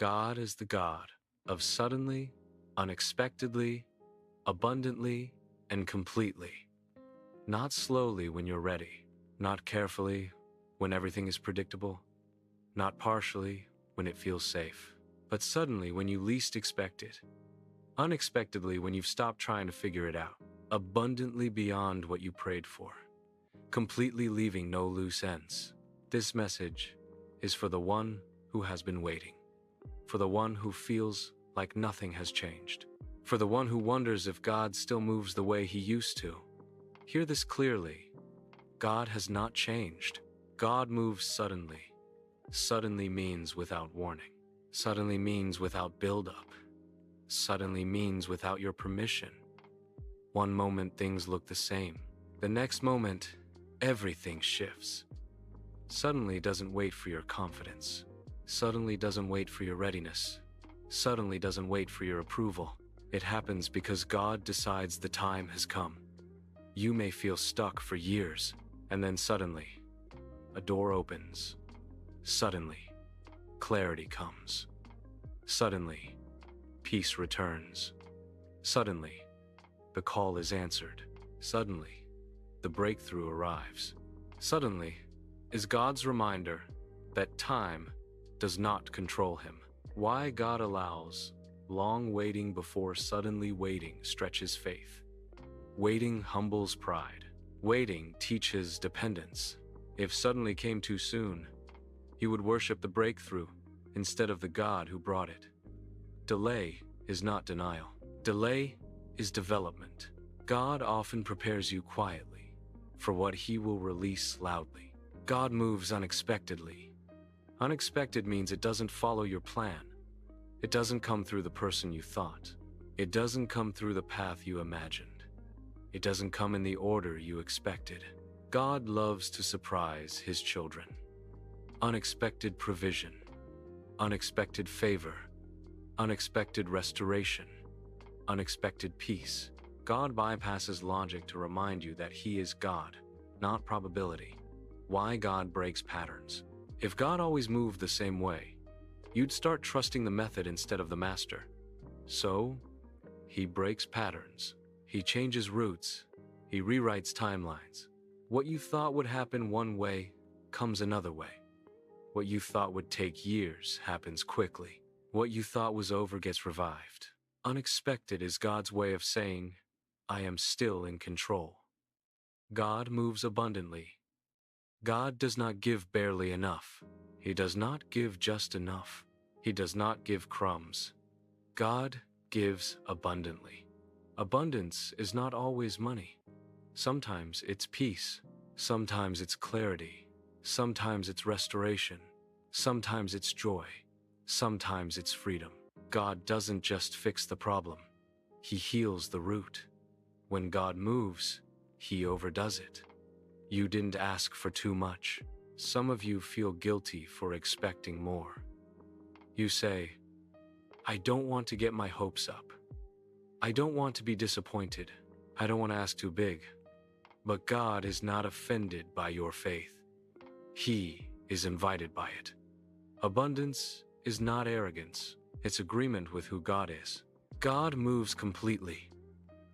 God is the God of suddenly, unexpectedly, abundantly, and completely. Not slowly when you're ready, not carefully when everything is predictable, not partially when it feels safe, but suddenly when you least expect it. Unexpectedly when you've stopped trying to figure it out. Abundantly beyond what you prayed for. Completely leaving no loose ends. This message is for the one who has been waiting. For the one who feels like nothing has changed. For the one who wonders if God still moves the way he used to. Hear this clearly. God has not changed. God moves suddenly. Suddenly means without warning. Suddenly means without build-up. Suddenly means without your permission. One moment things look the same. The next moment, everything shifts. Suddenly doesn't wait for your confidence. Suddenly doesn't wait for your readiness. Suddenly doesn't wait for your approval. It happens because God decides the time has come. You may feel stuck for years, and then suddenly, a door opens. Suddenly, clarity comes. Suddenly, peace returns. Suddenly, the call is answered. Suddenly, the breakthrough arrives. Suddenly is God's reminder that time does not control him. Why God allows long waiting before suddenly waiting stretches faith. Waiting humbles pride. Waiting teaches dependence. If suddenly came too soon, he would worship the breakthrough instead of the God who brought it. Delay is not denial. Delay is development. God often prepares you quietly for what he will release loudly. God moves unexpectedly. Unexpected means it doesn't follow your plan. It doesn't come through the person you thought. It doesn't come through the path you imagined. It doesn't come in the order you expected. God loves to surprise his children. Unexpected provision, unexpected favor, unexpected restoration, unexpected peace. God bypasses logic to remind you that he is God, not probability. Why God breaks patterns. If God always moved the same way, you'd start trusting the method instead of the master. So, he breaks patterns. He changes routes. He rewrites timelines. What you thought would happen one way comes another way. What you thought would take years happens quickly. What you thought was over gets revived. Unexpected is God's way of saying, I am still in control. God moves abundantly. God does not give barely enough. He does not give just enough. He does not give crumbs. God gives abundantly. Abundance is not always money. Sometimes it's peace. Sometimes it's clarity. Sometimes it's restoration. Sometimes it's joy. Sometimes it's freedom. God doesn't just fix the problem. He heals the root. When God moves, he overdoes it. You didn't ask for too much. Some of you feel guilty for expecting more. You say, I don't want to get my hopes up. I don't want to be disappointed. I don't want to ask too big. But God is not offended by your faith. He is invited by it. Abundance is not arrogance. It's agreement with who God is. God moves completely.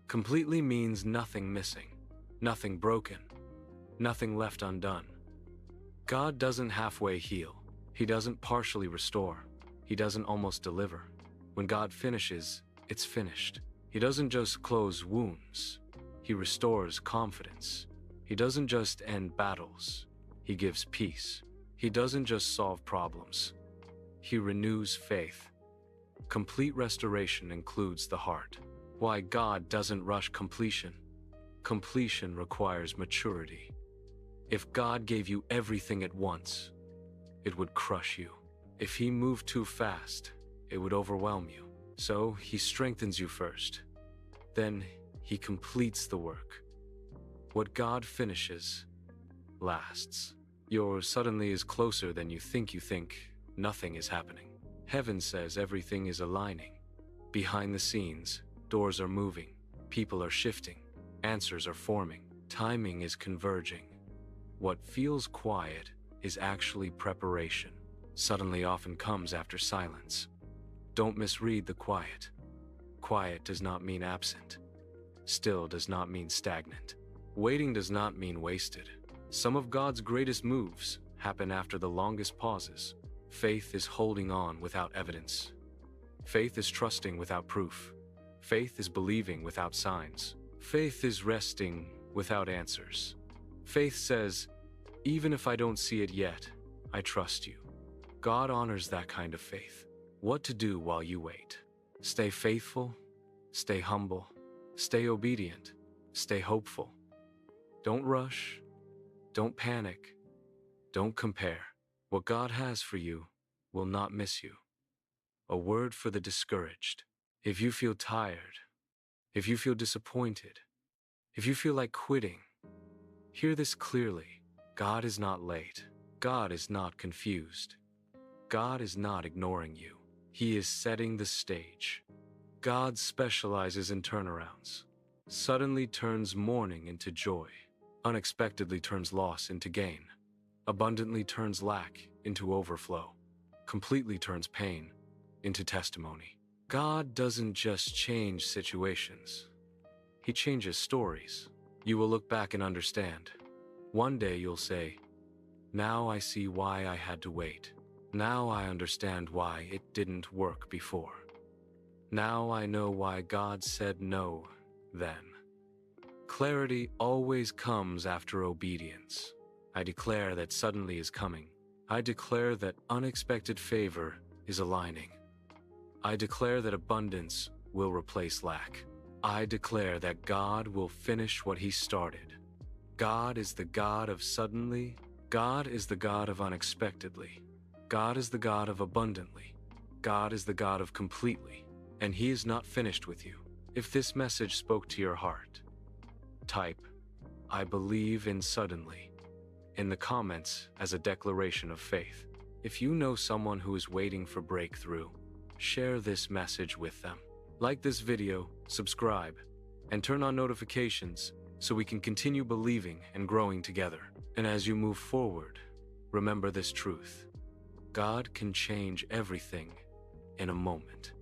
Completely means nothing missing, nothing broken, nothing left undone. God doesn't halfway heal. He doesn't partially restore. He doesn't almost deliver. When God finishes, it's finished. He doesn't just close wounds. He restores confidence. He doesn't just end battles. He gives peace. He doesn't just solve problems. He renews faith. Complete restoration includes the heart. Why God doesn't rush completion. Completion requires maturity. If God gave you everything at once, it would crush you. If he moved too fast, it would overwhelm you. So he strengthens you first. Then he completes the work. What God finishes lasts. Yours suddenly is closer than you think nothing is happening. Heaven says everything is aligning. Behind the scenes, doors are moving, people are shifting, answers are forming, timing is converging. What feels quiet is actually preparation. Suddenly often comes after silence. Don't misread the quiet. Quiet does not mean absent. Still does not mean stagnant. Waiting does not mean wasted. Some of God's greatest moves happen after the longest pauses. Faith is holding on without evidence. Faith is trusting without proof. Faith is believing without signs. Faith is resting without answers. Faith says, even if I don't see it yet, I trust you. God honors that kind of faith. What to do while you wait? Stay faithful, stay humble, stay obedient, stay hopeful. Don't rush, don't panic, don't compare. What God has for you will not miss you. A word for the discouraged. If you feel tired, if you feel disappointed, if you feel like quitting, hear this clearly. God is not late. God is not confused. God is not ignoring you. He is setting the stage. God specializes in turnarounds. Suddenly turns mourning into joy. Unexpectedly turns loss into gain. Abundantly turns lack into overflow. Completely turns pain into testimony. God doesn't just change situations. He changes stories. You will look back and understand. One day you'll say, now I see why I had to wait. Now I understand why it didn't work before. Now I know why God said no then. Clarity always comes after obedience. I declare that suddenly is coming. I declare that unexpected favor is aligning. I declare that abundance will replace lack. I declare that God will finish what He started. God is the God of suddenly. God is the God of unexpectedly. God is the God of abundantly. God is the God of completely. And He is not finished with you. If this message spoke to your heart, type, I believe in suddenly, in the comments as a declaration of faith. If you know someone who is waiting for breakthrough, share this message with them. Like this video, subscribe, and turn on notifications so we can continue believing and growing together. And as you move forward, remember this truth. God can change everything in a moment.